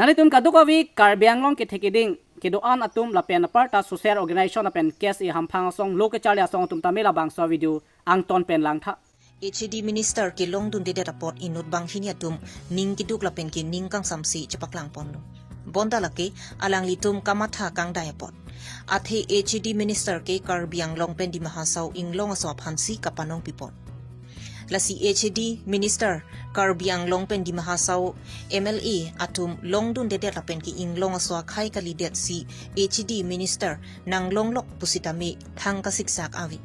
nalitum kadukawi karbianglong ke thekeding kedoan atum lapen aparta social organization apen case e hamphang song loke charlia song tum tamela bangsa video angton pen langtha HD Minister kelong dun de report inut bang hiniatum ning kiduk lapen ki ning kang samsi cepaklang ponlo bonda lake alang litum kamatha kang dayapot athe HD Minister ke karbiang long pen di mahasau inglong aso phansi kapanong pipon lasi HD Minister karbiang long pen di mahasau MLA atum long dun de lapen ki inglong aso khai kali det si HD Minister nang longlok pusitami thang kasiksak awi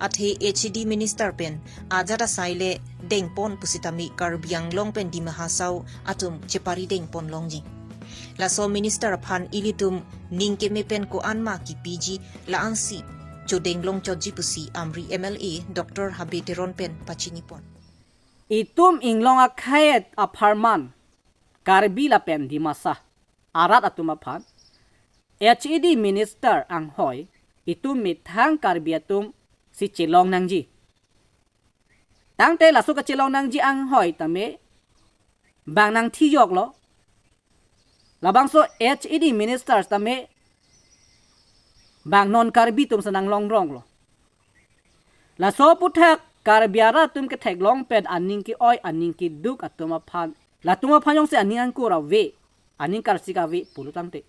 athe HD Minister pen ajara saile dengpon pusitami karbiang long pen di mahasau atum chepari dengpon longji laso Minister phan ilitum ningkeme pen ko anma ki PG la ansi chodeng long chodji pusi amri MLA Dr. Habeteron pen pachinipon itum inglong akhayet aparman karbi la pen di masa arat atum aphan HD Minister ang hoy itum mithang karbi atum si kelong nangji tangte lasu ka kelong nangji ang hoy tame bang nang thiyok lo labang so HED ministers tame bang non karbi tum sanang long rong lo la so puthak karbiara tum ke thek long pen aning ki oi aning ki duk atuma phan la tuma phanyong se aning an ko ra ve aning kar sika ve pulu tangte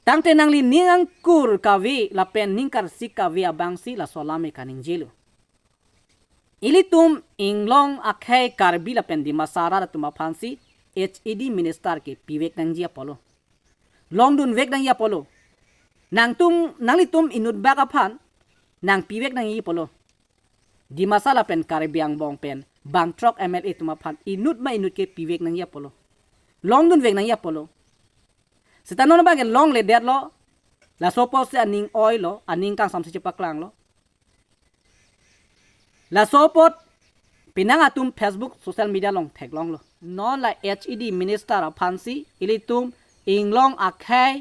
tangte nangli ningang kur kawi lapen ningkar sikawi abangsi la solame kaning jelo ilitum inglong akhai karbi lapen di masara tuma phansi HED minister ke piwek nangji apolo longdun wek nang ya polo nangtum nanglitum inut baka phan nang piwek nang yi polo di masala pen karbiang bong pen bang trok MLA tuma phan inut ma inut ke piwek nang ya polo longdun wek nang ya polo setanon ba gen long le det lo la sopo se aning oil lo aning kang samsi chepaklang lo la sopot pinang atum Facebook social media long thek long lo non la HED minister a phansi ilitum inglong akhai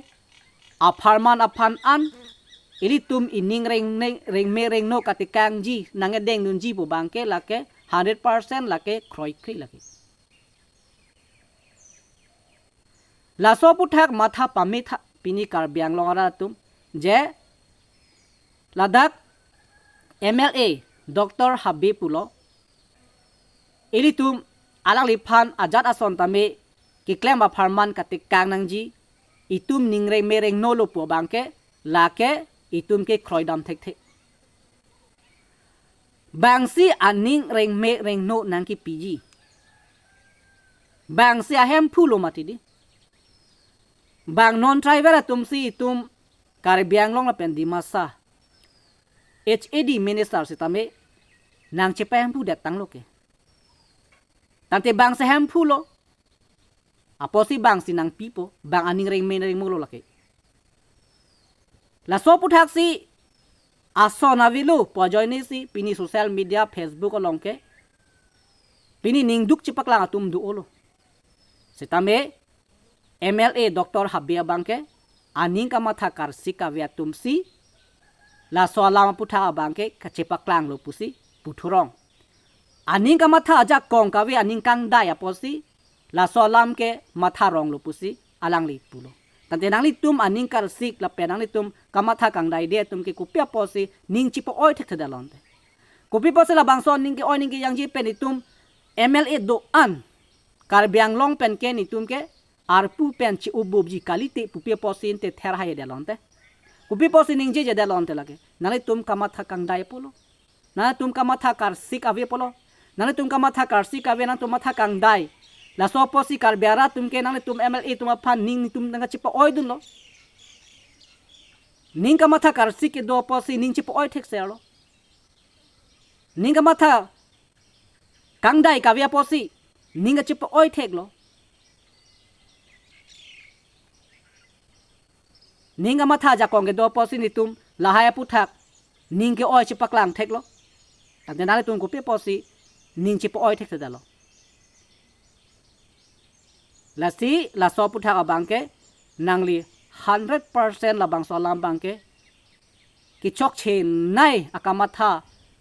aparman aphan an ilitum ining reng me reng no katikang ji nange deng nun ji bu bangke lake 100% lake kroi kri lake laso puthak matha pami tha pini karbiang longara tum je ladak MLA Dr. Habibulo ilitum alang liphan ajat ason tame ki klem ba farman katik kang nangji itum ningre mereng no lo po bangke lake itum ke kroidam thek thek bangsi aning reng me reng no nangki PG bangsi ahem phulo matidi bang non driver atum si itum karbiang long lapen di masa HED minister sitame nang chepem pu datang loke tante bang sehem phulo aposi bang sinang pipo bang aning reng men reng mulo lake la so puthak si asona vilu pojoini si pini social media Facebook alongke pini ningduk chipaklang atum du olo sitame MLA Dr. Habia bangke aning kamatha kar sika via tumsi la solama putha bangke kachepaklang lo pusi puthurong aning kamatha aja kong kawi aning kang daya posi la solam ke matha rong lo pusi alangli pulo tante nangli tum aning kar sik la penangli tum kamatha kang dai de tum ke kupia posi ning chipo oi thek thedalonte kupi posi la bangson ning ke oi ning ke yang ji penitum MLA do an karbiang long pen ke ni tum ke arpu pen chi ububji kalite pupi posin te therha ye delonte kupi posin ning je delonte lage nale tum kamatha kang dai polo na tum kamatha kar sik ave polo nale tum kamatha kar sik ave na tum matha kang dai la so posi kar biara tum ke nale tum MLA tum aphan ning tum nga chipo oi dun lo ning kamatha kar sik ke do posi ning chipo oi thek selo ning kamatha kang dai kavya posi ning chipo oi thek lo ninga matha ja kong ge do posi tum lahaya puthak ning ke oi chipaklang thek lo tante nale tum ko pe posi ning chipo oi thek thedalo lasi la so puthak abangke nangli 100% labang solam bangke ki chok che nai akamatha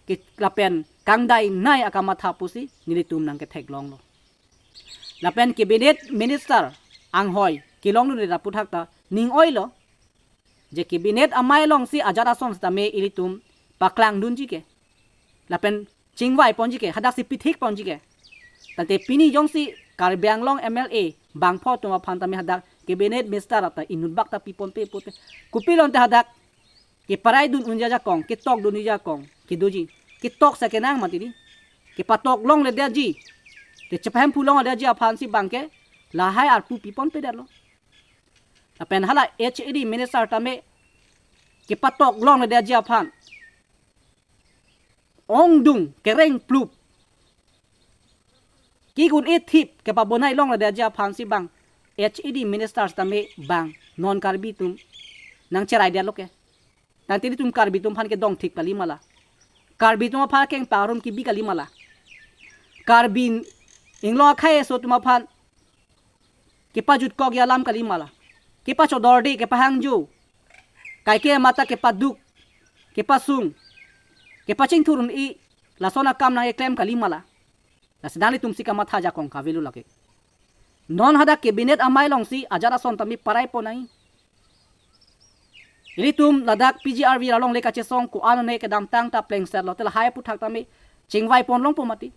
ki lapen kangdai nai akamatha pusi nili tum nang ke thek long lo la pen cabinet minister ang hoi kelong nu da puthak ta ning oilo je cabinet amai long si ajara som sta me ilitum paklang dun ji ke la pen chingwai pon ji ke hadak si pithik pon ji ke tante pini jong si karbiang long MLA bang pho tu ma phan ta me hadak cabinet minister ta inut bak ta pipon pe pote kupilon ta hadak ke parai dun unja ja kong ke tok dun ja kong ke doji ke tok sa ke nang mati di ke patok long le dia ji te chapam pulong ada ji aphan si bang ke la hai ar pu pipon pe dalo apen hala HED minister ta me ke patok long le dia ji aphan ong dung ke reng plup ki gun e thip ke pa bonai long le dia ji aphan si bang HED ministers ta me bang non karbi tum nang cherai dia loke nanti tum karbi tum phan ke dong thik pali mala karbi tum pha keng parum ki bi kali mala karbin inglo khai so tum phan ke pa jut kok ya lam kali mala ke pa chodor de ke pa hangju kai ke mata ke pa duk ke pa sung ke pa ching thurun i la sona kam na e claim kali mala la sedali tum sika matha ja kong ka velu lake non hada cabinet amai long si ajara son tami parai po nai ilitum ladak PGRV la long le ka che song ku anu ne ke dam tang ta pleng ser lo tel hai pu thak tami chingwai pon long po mati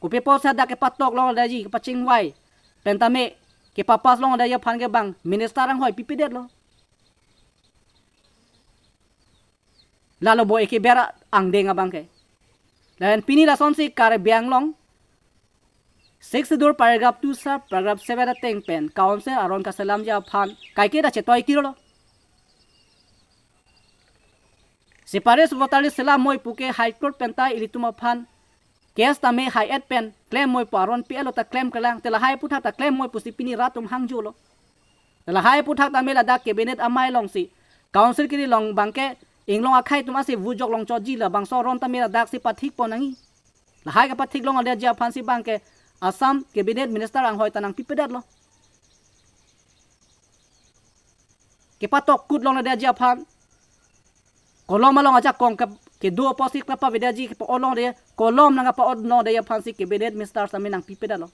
ku pe po sa da ke patok long da ji ke pa chingwai pen tami ke papas long da ya phan ke bang minister ang hoi pipi det lo lalo boy ke bera ang de nga bang ke dan pini la son si kar biang long 6 dur paragraph 2 sa paragraph 7 da teng pen council aron ka salam ja phan kai ke da che toy kirolo separes votali salam moi puke high court penta ilituma phan case tame high at pen claim moi paron pelo ta claim kalang tela hai putha ta claim moi pusi pini ratum hangjulo tela hai putha ta mela da cabinet amai long si council kiri long bangke inglong akhai tuma se vujok long choji la bangso ron ta mela dak si pathik ponangi la hai ka pathik long ada ja phan si bangke Assam cabinet minister ang hoy tanang pipedat lo ke patok kut long na dia phan kolom malong aja kong ke do posik pa vedaji ke olong de kolom nang pa od no de phan si cabinet minister sa minang pipedat lo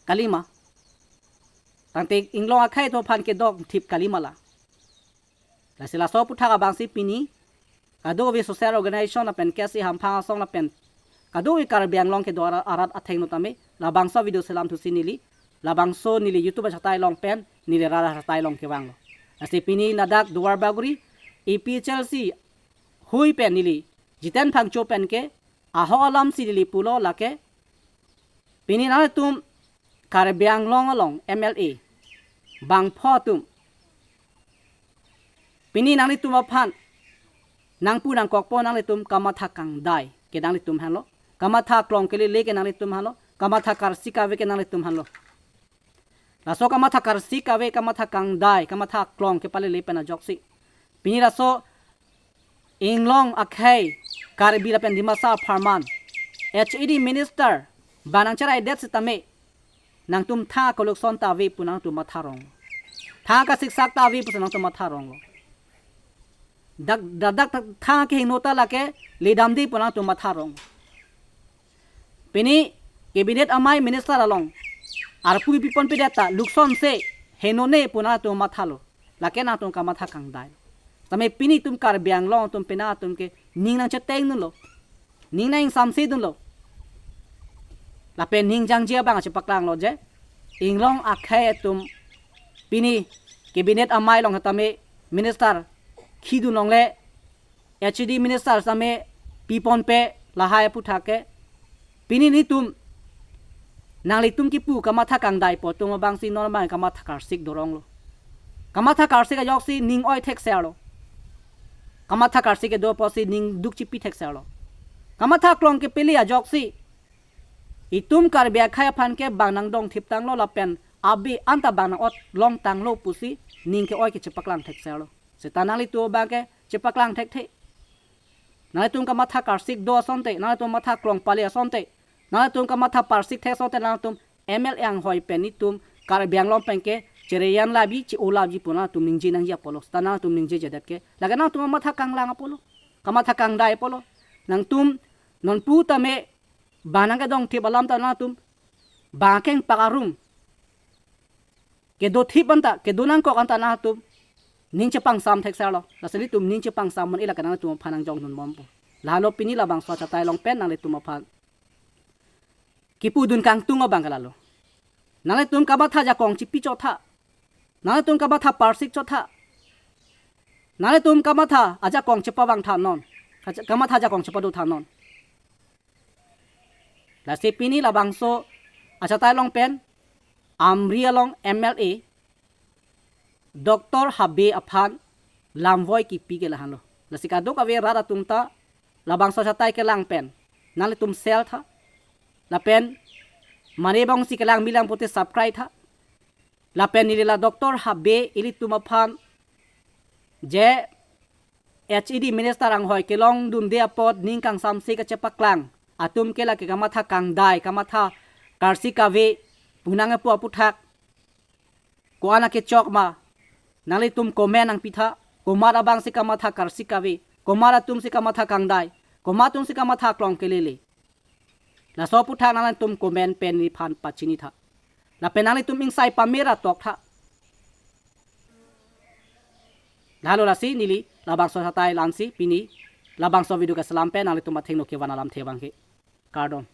kalima tante inglong akhai to phan ke dog thip kalima la sila so putha ka bang si pini kado vi social organization na pen kesi ham pha song na pen kadoi karbiang long ke dwara arat atheng notame labangso video salam thu sinili labangso nili youtube chatai long pen nili rara chatai long ke wanglo ase pini nadak duwar baguri EPHLC hui pen nili jiten phangcho pen ke aho alam silili pulo lake pini na tum karbiang long MLA bang pho tum pini nang ni tum phan nang pu nang kokpo nang ni tum kamatha kang dai ke nang ni tum hanlo kamatha klong ke le ke nang ni tum hanlo kamatha karsi ka ve ke nang ni tum hanlo laso kamatha karsi ka ve kamatha kang dai kamatha klong ke pale le pena joksi pini raso inglong akhai karbi la pen dimasa farman HED minister banang charai det sitame nang tum tha kolok son ta ve punang tum matharong tha ka siksak ta ve punang tum matharong dak tha ke hinota la ke le dam di punang tum matharong pini cabinet amai minister along arpu pipon pedata lukson se henone puna to mathalo lake na tum ka matha kang dai tame pini tum kar biang long tum pena tum ke ning nang cheteng nu lo ning nang sam se dun lo la pen ning jang jia bang che paklang lo je inglong akhai tum pini cabinet amai long tame minister khidu long le HED minister same pipon pe la hai putha ke pini ni tum nang li tum ki pu kamatha kang dai po tum bang si normal kamatha kar sik dorong lo kamatha kar sik yok si ning oi thek ser lo kamatha kar sik do po si ning duk chi pi thek ser lo kamatha klong ke peli a jok si itum kar bia khai phan ke bang nang dong thip tang lo la pen abi anta bang ot long tang lo pusi ning ke oi ke chepaklang thek ser lo se tanang li tu ba ke chepaklang thek the na tum kamatha kar sik do sonte na tum matha klong pali sonte na tum ka matha parsik the sote na tum ML ang hoi peni tum kar biang long penke chereyan labi chi olabi puna tum ningji nang ya polo stana tum ningji jedat ke lagana tum matha kang lang polo ka matha kang dai polo nang tum non pu tame banang ka dong thi balam ta na tum bangkeng pakarum ke do thipanta ke donang ko kanta na tum ning chapang sam thek salo la sali tum ning chapang sam mon ila kana tum phanang jong nun mom po lalo pini la bang so cha tai long pen nang le tum phan kipu dun kang tunga bang kalalo nang le tum ka ba tha ja kong chi pi cho tha nang le tum ka ba tha parsik cho tha nang le tum ka ma tha aja kong chepa bang tha non ka ma tha ja kong chepa do tha non la se pini la bang so acha tai long pen amria long MLA Dr. Habe aphan lamvoi ki pi ke lahano la sika do ka ve rara tum ta labang so chatai ke lang pen nale tum sel tha la pen mane bang si ke lang milang pote subscribe tha la pen ni la Dr. Habe ili tum aphan je HED minister ang hoi kelong dun dia pot ning kang sam se ka chepak lang atum ke la ke kamatha kang dai kamatha karsi ka ve punang pu aputhak ko ana ke chok ma nali tum komen ang pitha komara bang si kamatha karsi ka ve komara tum si kamatha kang dai koma tum si kamatha klong kelele la so puthak nalan tum komen pen ni phan pachini tha la penali tum insai pamera tok tha lalo la si nili labang so satai lansi pini labang so video ka salam pen nali tum atheng no ke wana lam the bang ke kardon